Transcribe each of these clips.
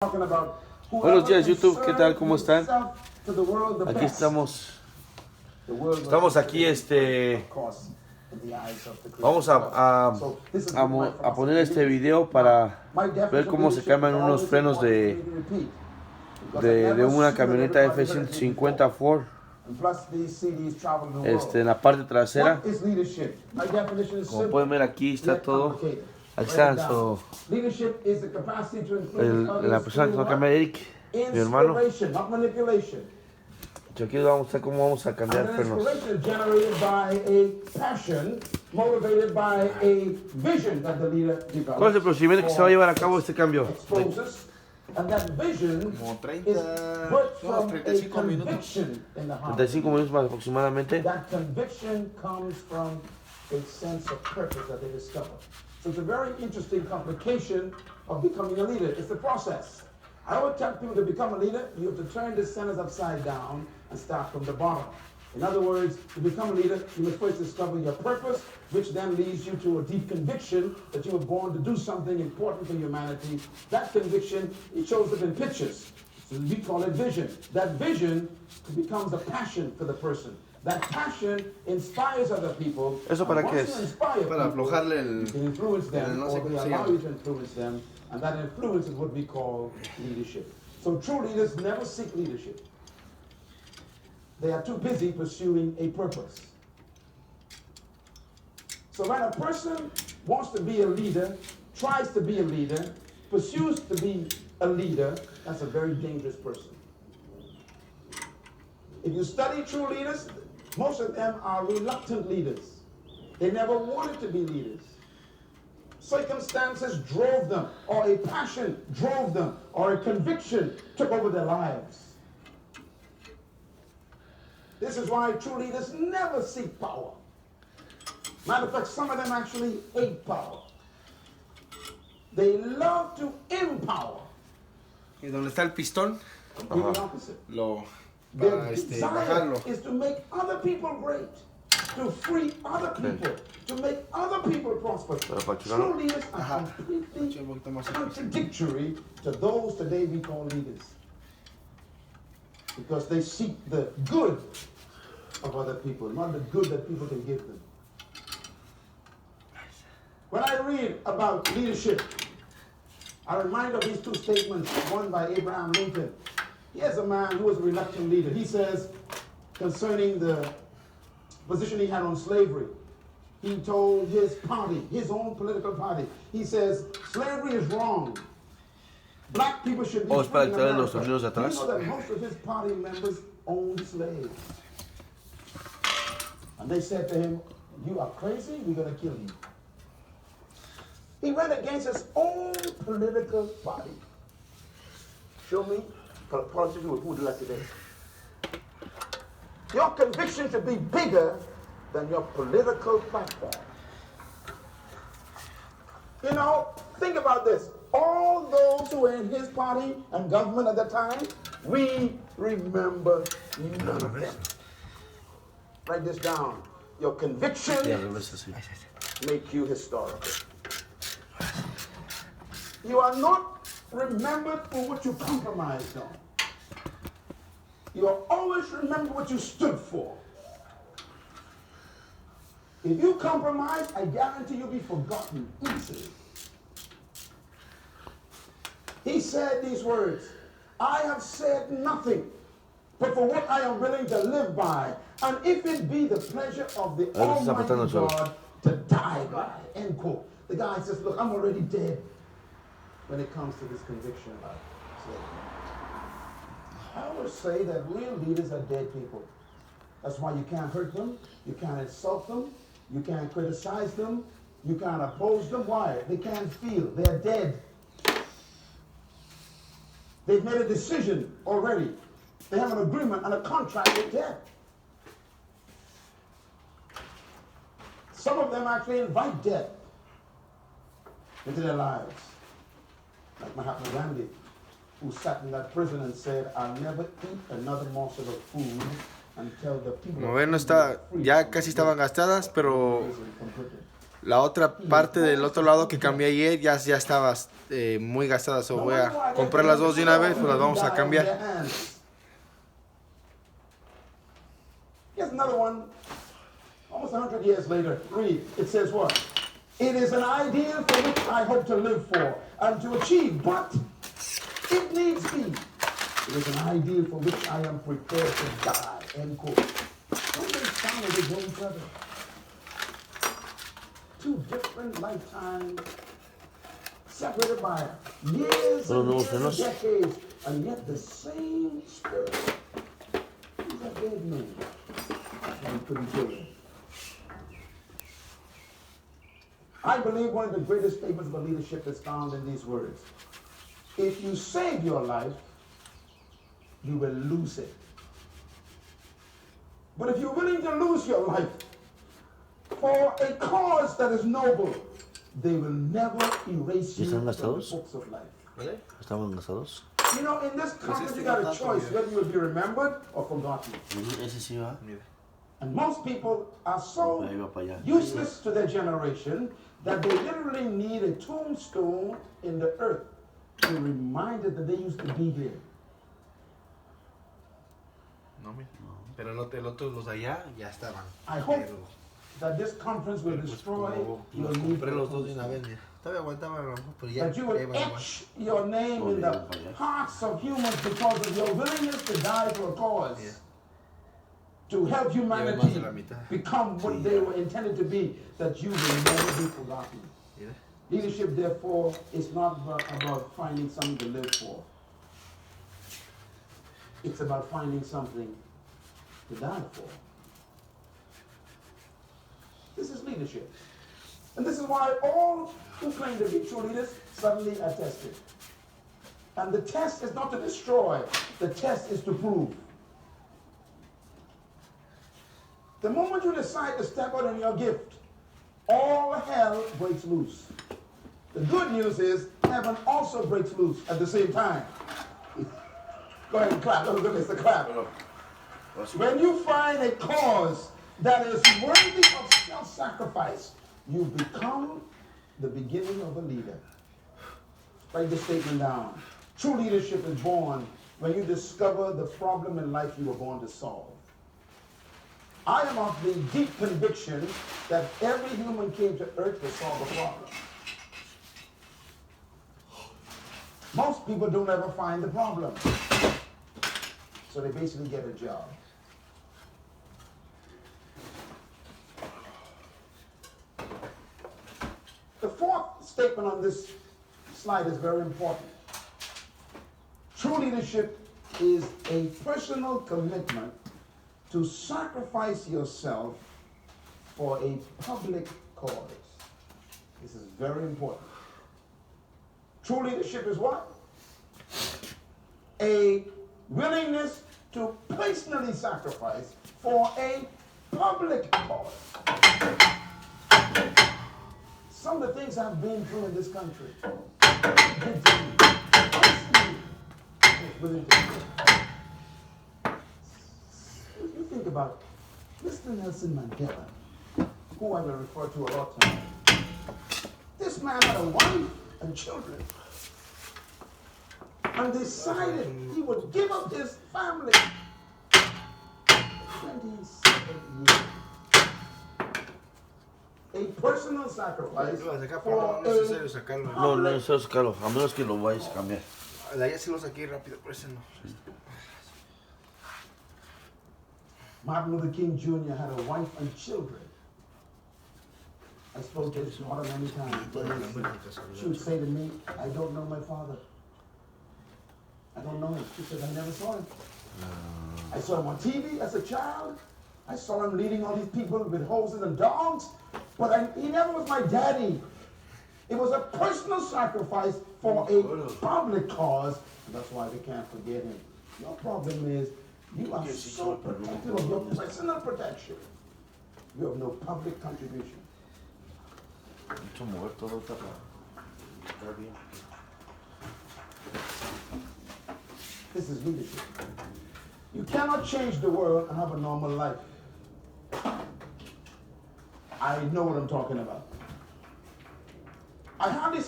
Buenos días YouTube, ¿qué tal? ¿Cómo están? Aquí estamos aquí, vamos a poner este video para ver cómo se cambian unos frenos de una camioneta F150 Ford en la parte trasera. Como pueden ver, aquí está todo. Aquí está la persona que nos cambia, Eric, mi hermano. Yo aquí vamos a ver cómo vamos a cambiar frenos. ¿Cuál es el procedimiento que se va a llevar a cabo este cambio? Como 35 minutos. 35 minutos más aproximadamente. So it's a very interesting complication of becoming a leader. It's the process. I always tell people to become a leader, you have to turn this sentence upside down and start from the bottom. In other words, to become a leader, you must first discover your purpose, which then leads you to a deep conviction that you were born to do something important for humanity. That conviction, it shows up in pictures. So we call it vision. That vision becomes a passion for the person. That passion inspires other people. ¿Eso para qué es? Para aflojarle el influence them, no sé or they cómo se allow llama. you to influence them, and that influence is what we call leadership. So true leaders never seek leadership. They are too busy pursuing a purpose. So when a person wants to be a leader, tries to be a leader, pursues to be a leader, that's a very dangerous person. If you study true leaders, most of them are reluctant leaders. They never wanted to be leaders. Circumstances drove them, or a passion drove them, or a conviction took over their lives. This is why true leaders never seek power. Matter of fact, some of them actually hate power. They love to empower. Y donde está el pistón, The opposite. lo Their para desire bajarlo. is to make other people great, to free other people, to make other people prosper. True leaders are completely Echa un poquito más el pistón. contradictory to those today we call leaders, because they seek the good of other people, not the good that people can give them. When I read about leadership, I remind of these two statements, one by Abraham Lincoln. Here's a man who was a reluctant leader. He says, concerning the position he had on slavery, he told his party, his own political party, he says, slavery is wrong. Black people should be free in America. You know that most of his party members owned slaves. And they said to him, you are crazy, we're going to kill you. He went against his own political party. Show me politicians who do that today. Your conviction should be bigger than your political platform. You know, think about this. All those who were in his party and government at the time, we remember none of them. Write this down. Your conviction make you historical. You are not remembered for what you compromised on. You are always remembered what you stood for. If you compromise, I guarantee you'll be forgotten easily. He said these words, I have said nothing but for what I am willing to live by, and if it be the pleasure of the Almighty God to die by, end quote. The guy says, look, I'm already dead when it comes to this conviction about slavery. I always say that real leaders are dead people. That's why you can't hurt them, you can't insult them, you can't criticize them, you can't oppose them. Why? They can't feel. They're dead. They've made a decision already. They have an agreement and a contract with death. Some of them actually invite death into their lives. Like Mahatma Gandhi, who sat in that prison and said, I'll never eat another morsel of food until the people. Como ven, no está, ya casi estaban gastadas, pero La otra parte del otro lado que cambié ayer ya estaba muy gastada. So voy a comprar las dos de una vez, pues las vamos a cambiar. Here's another one. Almost 100 years later, read. It says what? It is an ideal for which I hope to live for and to achieve, but if needs be, it is an ideal for which I am prepared to die. End quote. Don't they sound like they know each other? Two different lifetimes, separated by years and years and decades, and yet the same spirit. He's a dead man. And couldn't kill him. I believe one of the greatest statements of leadership is found in these words. If you save your life, you will lose it. But if you're willing to lose your life for a cause that is noble, they will never erase you from the books of life. ¿Estaban casados? You know, in this conference, you got a choice whether you will be remembered or forgotten. Ese sí va. And most people are so useless to their generation that they literally need a tombstone in the earth to remind them that they used to be here. No, pero el otro, los de allá ya estaban. I hope that this conference will destroy your need for los dos de una vez. Todavía aguantaba, pero ya. that you will etch your name in the hearts of humans because of your willingness to die for a cause. Yeah. To help humanity become what they were intended to be, that you will never be forgotten. Yeah. Leadership, therefore, is not about finding something to live for. It's about finding something to die for. This is leadership. And this is why all who claim to be true leaders suddenly are tested. And the test is not to destroy, the test is to prove. The moment you decide to step out on your gift, all hell breaks loose. The good news is heaven also breaks loose at the same time. Go ahead and clap. Let me look at the clap. When you find a cause that is worthy of self-sacrifice, you become the beginning of a leader. Write this statement down. True leadership is born when you discover the problem in life you were born to solve. I am of the deep conviction that every human came to earth to solve a problem. Most people don't ever find the problem. So they basically get a job. The fourth statement on this slide is very important. True leadership is a personal commitment to sacrifice yourself for a public cause. This is very important. True leadership is what? A willingness to personally sacrifice for a public cause. Some of the things I've been through in this country. You think about Mr. Nelson Mandela, who I will refer to a lot of times. This man had a wife and children, and decided he would give up his family. 27 years. A personal sacrifice for no es necesario sacarlo. No, no es necesario sacarlo, a menos que lo vayas a cambiar. De allá sí lo saqué rápido, por eso no. Martin Luther King Jr. had a wife and children. I spoke to his mother many times. She would say to me, I don't know my father. I don't know him. She said, I never saw him. I saw him on TV as a child. I saw him leading all these people with horses and dogs. But he never was my daddy. It was a personal sacrifice for a public cause. And that's why they can't forget him. Your problem is you are so protective of your personal protection. You have no public contribution. This is leadership. You cannot change the world and have a normal life. I know what I'm talking about.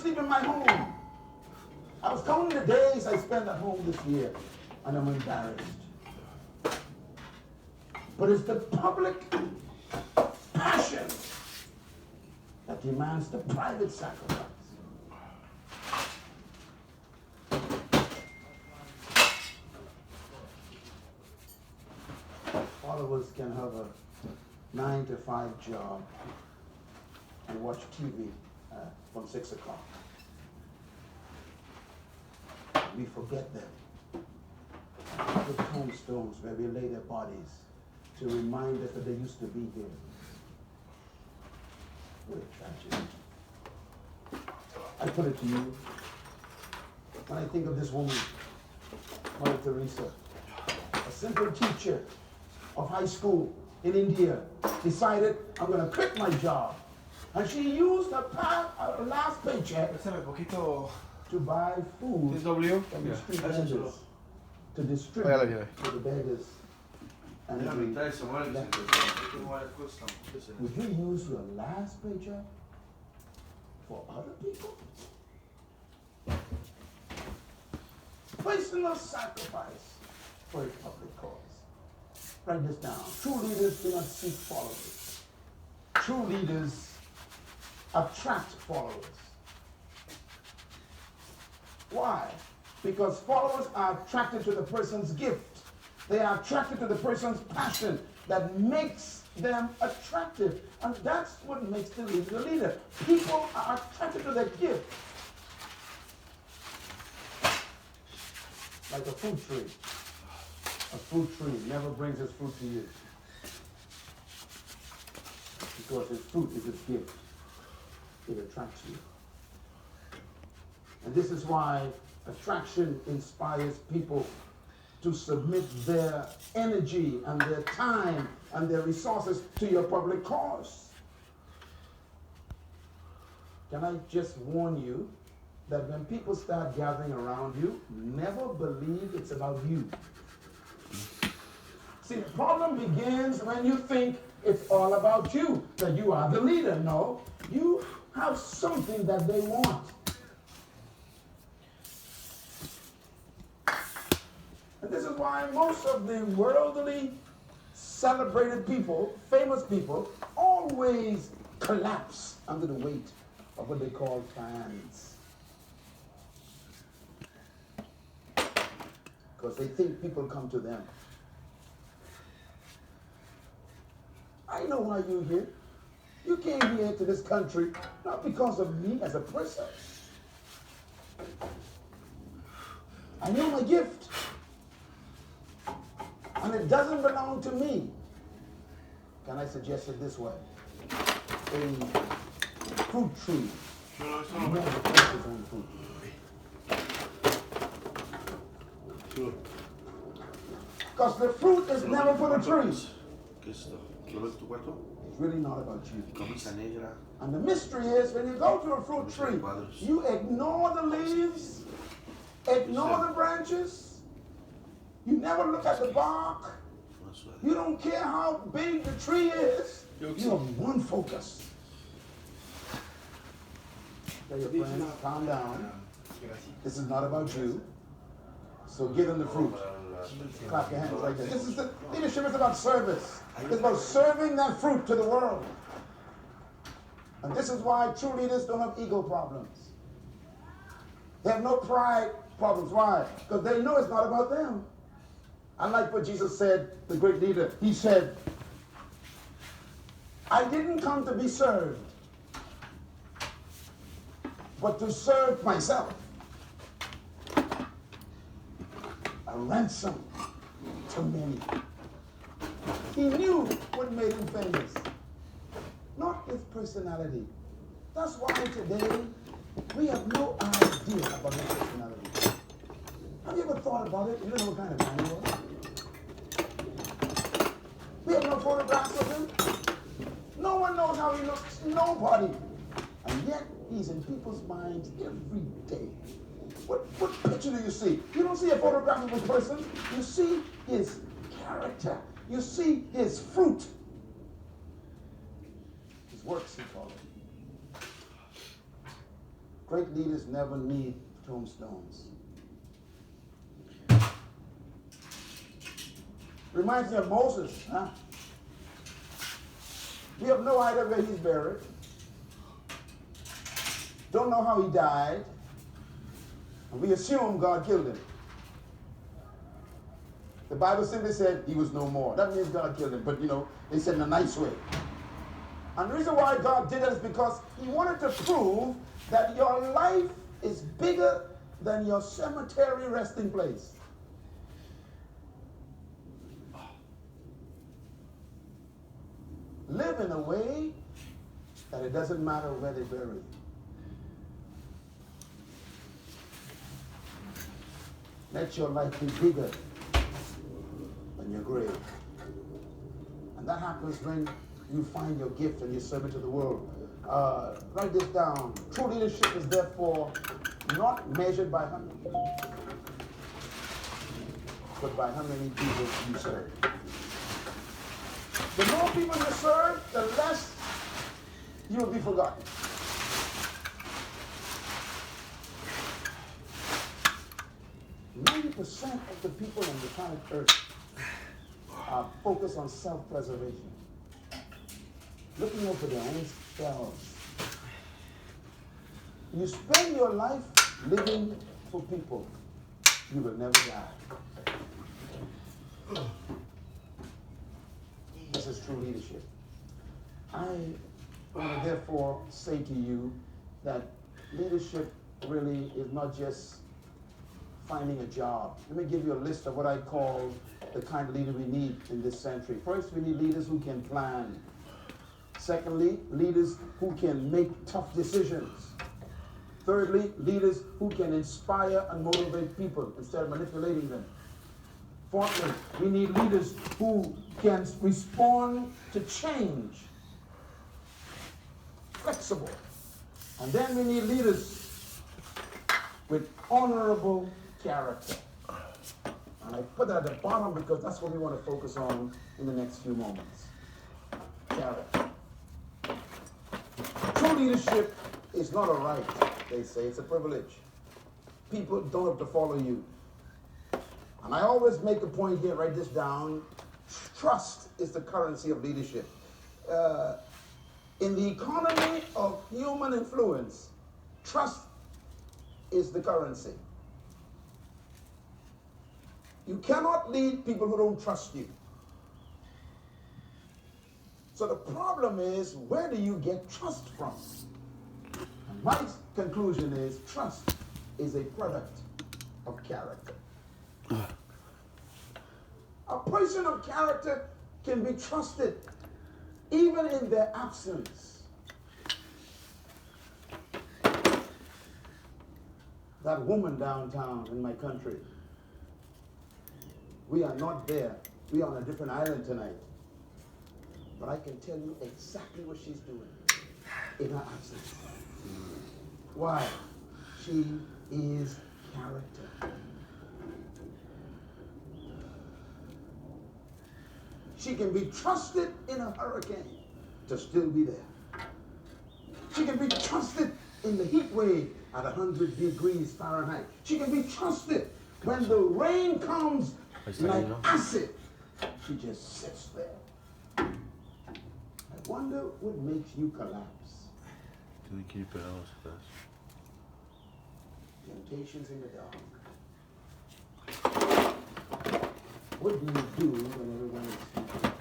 sleep in my home. I was counting the days I spent at home this year, and I'm embarrassed. But it's the public passion that demands the private sacrifice. All of us can have a 9-to-5 job and watch TV from 6 o'clock. We forget them. The tombstones where we lay their bodies to remind us that they used to be here. What a tragedy. I put it to you, when I think of this woman, Mother Teresa, a simple teacher of high school in India, decided, I'm going to quit my job. And she used her last paycheck to buy food from the street vendors, to distribute to the beggars and the lepers. Would you use your last paycheck for other people? Personal sacrifice for a public cause. Write this down. True leaders do not seek followers. True leaders attract followers. Why? Because followers are attracted to the person's gift. They are attracted to the person's passion that makes them attractive. And that's what makes the leader a leader. People are attracted to their gift. Like a fruit tree. A fruit tree never brings its fruit to you. Because its fruit is its gift. It attracts you. And this is why attraction inspires people to submit their energy and their time and their resources to your public cause. Can I just warn you that when people start gathering around you, never believe it's about you. See, the problem begins when you think it's all about you, that you are the leader. No, you have something that they want. And this is why most of the worldly celebrated people, famous people, always collapse under the weight of what they call fans. Because they think people come to them. I know why you're here. You came here to this country not because of me as a person. I know my gift. And it doesn't belong to me. Can I suggest it this way? A fruit tree never takes its own fruit. Because the fruit is never for the tree. It's really not about you. And the mystery is when you go to a fruit tree, you ignore the leaves, ignore the branches, you never look at the bark, you don't care how big the tree is, you have one focus. Tell your friends, calm down. This is not about you. So give them the fruit. Clap your hands like that. This is the leadership is about service. It's about serving that fruit to the world. And this is why true leaders don't have ego problems. They have no pride problems. Why? Because they know it's not about them. I like what Jesus said, the great leader. He said, I didn't come to be served, but to serve myself. A ransom to many. He knew what made him famous, not his personality. That's why today we have no idea about his personality. Have you ever thought about it? You don't know what kind of man he was. We have no photographs of him. No one knows how he looks. Nobody. And yet he's in people's minds every day. What picture do you see? You don't see a photograph of a person. You see his character. You see his fruit. His works, he called it. Great leaders never need tombstones. Reminds me of Moses, huh? We have no idea where he's buried. Don't know how he died. And we assume God killed him. The Bible simply said he was no more. That means God killed him, but they said in a nice way. And the reason why God did that is because he wanted to prove that your life is bigger than your cemetery resting place. Live in a way that it doesn't matter where they bury you. Let your life be bigger than your grave. And that happens when you find your gift and you serve it to the world. Write this down. True leadership is therefore not measured by how many, but by how many people you serve. The more people you serve, the less you will be forgotten. % of the people on the planet Earth are focused on self-preservation, looking over their own selves. You spend your life living for people, you will never die. This is true leadership. I want to therefore say to you that leadership really is not just finding a job. Let me give you a list of what I call the kind of leader we need in this century. First, we need leaders who can plan. Secondly, leaders who can make tough decisions. Thirdly, leaders who can inspire and motivate people instead of manipulating them. Fourthly, we need leaders who can respond to change. Flexible. And then we need leaders with honorable character. And I put that at the bottom because that's what we want to focus on in the next few moments. Character. True leadership is not a right, they say. It's a privilege. People don't have to follow you. And I always make a point here, write this down. Trust is the currency of leadership. In the economy of human influence, trust is the currency. You cannot lead people who don't trust you. So the problem is, where do you get trust from? And my conclusion is, trust is a product of character. A person of character can be trusted even in their absence. That woman downtown in my country, we are not there. We are on a different island tonight. But I can tell you exactly what she's doing in her absence. Why? She is character. She can be trusted in a hurricane to still be there. She can be trusted in the heat wave at 100 degrees Fahrenheit. She can be trusted when the rain comes like acid. She just sits there. I wonder what makes you collapse. Temptations in the dark. What do you do when everyone is sleeping?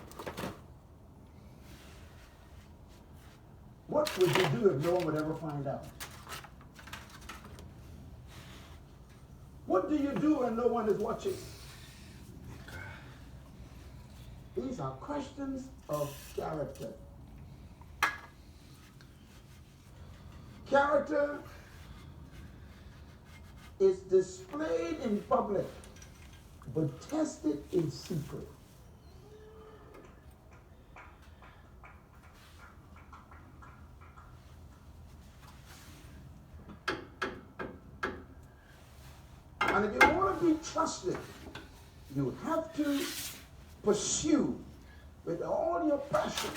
What would you do if no one would ever find out? What do you do when no one is watching? These are questions of character. Character is displayed in public, but tested in secret. And if you want to be trusted, you have to pursue with all your passion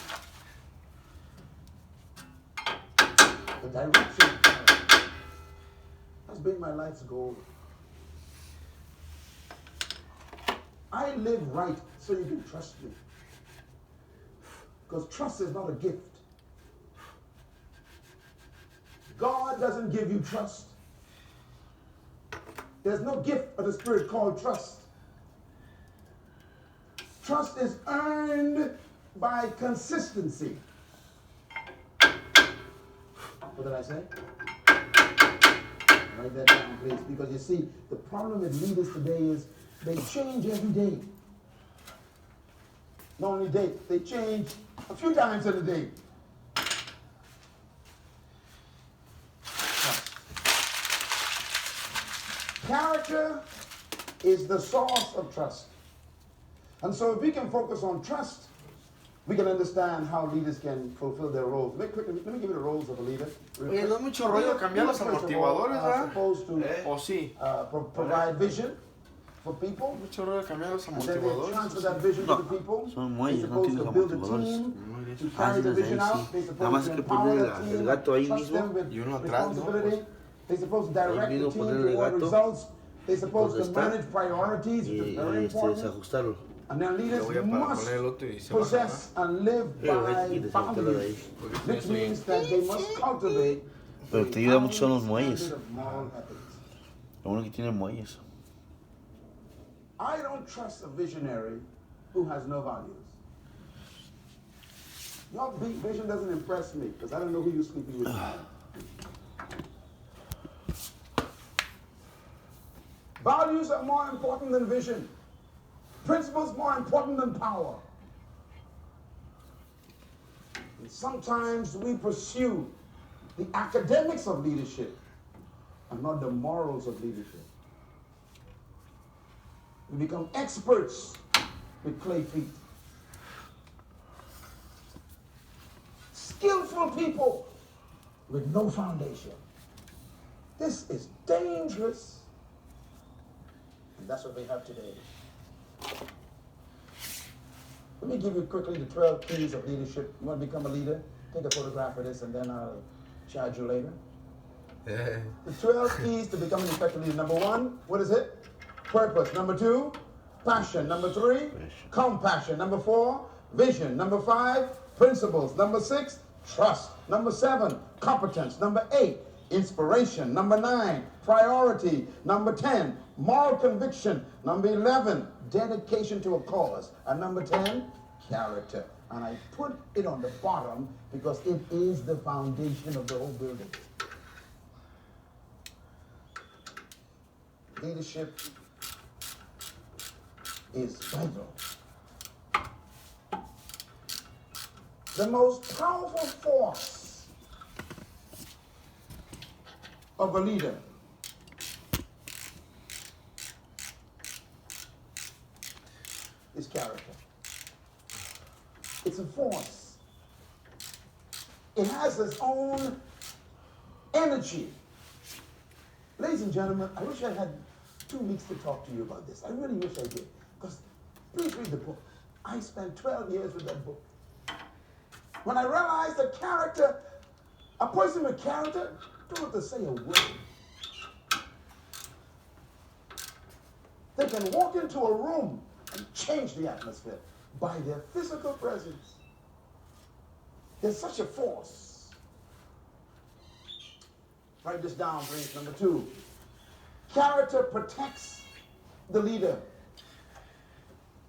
the direction of character. has been my life's goal. I live right so you can trust me. Because trust is not a gift. God doesn't give you trust. There's no gift of the Spirit called trust. Trust is earned by consistency. What did I say? Write that down, please, because you see, the problem with leaders today is they change every day. Not only they change a few times in a day. Character is the source of trust. And so if we can focus on trust, we can understand how leaders can fulfill their roles. Let me give you the roles of a leader. Oye, no es mucho rollo cambiar los amortiguadores, ¿verdad? Supposed to ¿O sí? provide vision for people. Mucho rollo cambiar los And then they amortiguadores. transfer that vision to the people. Son They're muelles, no supposed tienes to build a amortiguadores. team to Ah, carry sí, the desde vision ahí out. sí. They're Nada supposed más to que empower ponerle the el team, gato ahí trust mismo. them with Y uno atrás, ¿no? responsibility. They're supposed to direct Ahí the mismo team ponerle toward gato. results. They're supposed to Donde está. manage priorities, which is very important. Desajustarlo. And then leaders Lo voy a para must poner el otro y se baja, possess and live by values, which means that they must cultivate Pero te ayuda mucho son los a muelles. standard of moral ethics. Lo bueno que tiene muelles. I don't trust a visionary who has no values. Your big vision doesn't impress me because I don't know who you're sleeping with. Values are more important than vision. Principles more important than power. And sometimes we pursue the academics of leadership and not the morals of leadership. We become experts with clay feet. Skillful people with no foundation. This is dangerous. And that's what we have today. Let me give you quickly the 12 keys of leadership. You want to become a leader? Take a photograph of this and then I'll charge you later. The 12 keys to becoming an effective leader. Number 1, what is it? Purpose. Number 2, passion. Number 3, compassion. Number 4, vision. Number 5, principles. Number 6, trust. Number 7, competence. Number 8, inspiration. Number 9, priority. Number 10, moral conviction. Number 11, dedication to a cause. And number 10, character. And I put it on the bottom because it is the foundation of the whole building. Leadership is vital. The most powerful force of a leader is character. It's a force. It has its own energy. Ladies and gentlemen, I wish I had 2 weeks to talk to you about this. I really wish I did. Because please read the book. I spent 12 years with that book. When I realized that character, a person with character, don't have to say a word. They can walk into a room and change the atmosphere by their physical presence. There's such a force. Write this down, please. Number 2. Character protects the leader.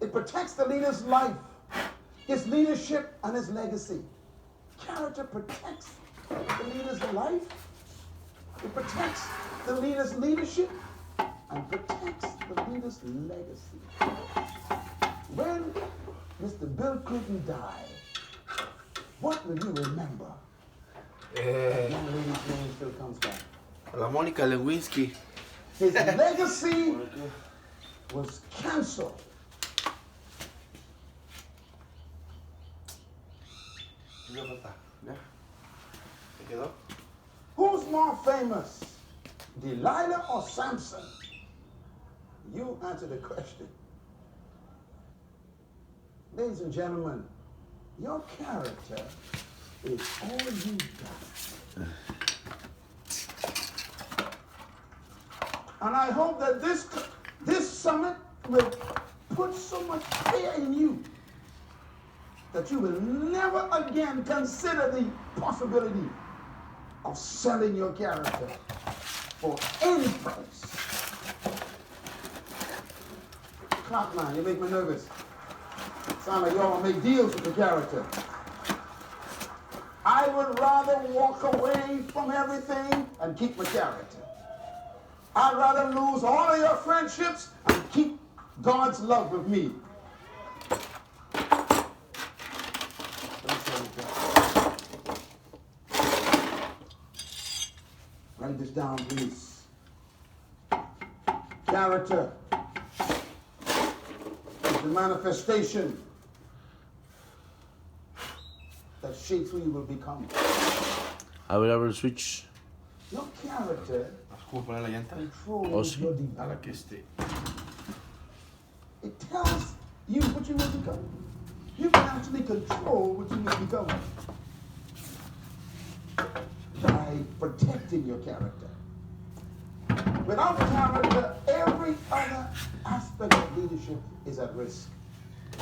It protects the leader's life, his leadership, and his legacy. Character protects the leader's life. It protects the leader's leadership and protects the leader's legacy. When Mr. Bill Clinton died, what will you remember? That young lady's name still comes back. La Mónica Lewinsky. His legacy was canceled. Who's more famous, Delilah or Samson? You answer the question. Ladies and gentlemen, your character is all you got. And I hope that this summit will put so much fear in you that you will never again consider the possibility of selling your character for any price. Clockline, you make me nervous. Sound like y'all want to make deals with the character. I would rather walk away from everything and keep my character. I'd rather lose all of your friendships and keep God's love with me. Write this down, please. Character is the manifestation that shapes who you will become. I will ever switch. Your character controls your development. It tells you what you will become. You can actually control what you will become by protecting your character. Without character, every other aspect of leadership is at risk.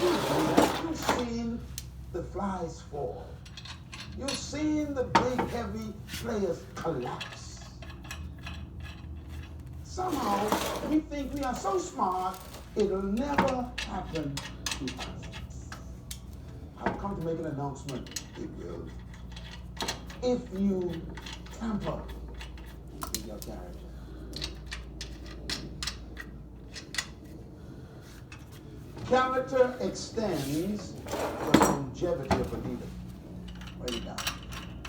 You've seen the flies fall. You've seen the big, heavy players collapse. Somehow, we think we are so smart, it'll never happen to us. I've come to make an announcement. It will. If you tamper with your character. Character extends the longevity of a leader. Write it down.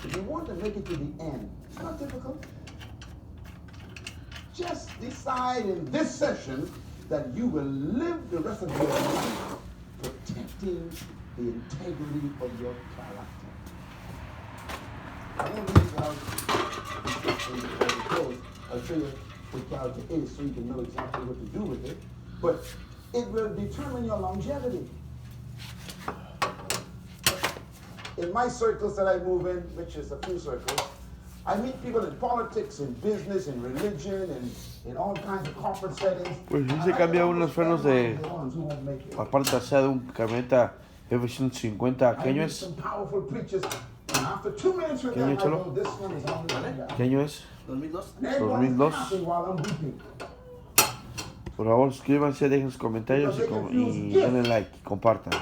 If you want to make it to the end, it's not difficult. Just decide in this session that you will live the rest of your life protecting the integrity of your character. I won't read it out before we close. I'll show you what character is so you can know exactly what to do with it. But it will determine your longevity. In my circles that I move in, which is a few circles, I meet people in politics, in business, in religion, and in all kinds of corporate settings. Pues sí se cambia unos frenos de la parte trasera de un camioneta F150. ¿Qué año es? ¿Qué año, Cholo? ¿Qué año es? 2002. Por favor, suscríbanse, dejen sus comentarios y denle like y compartan.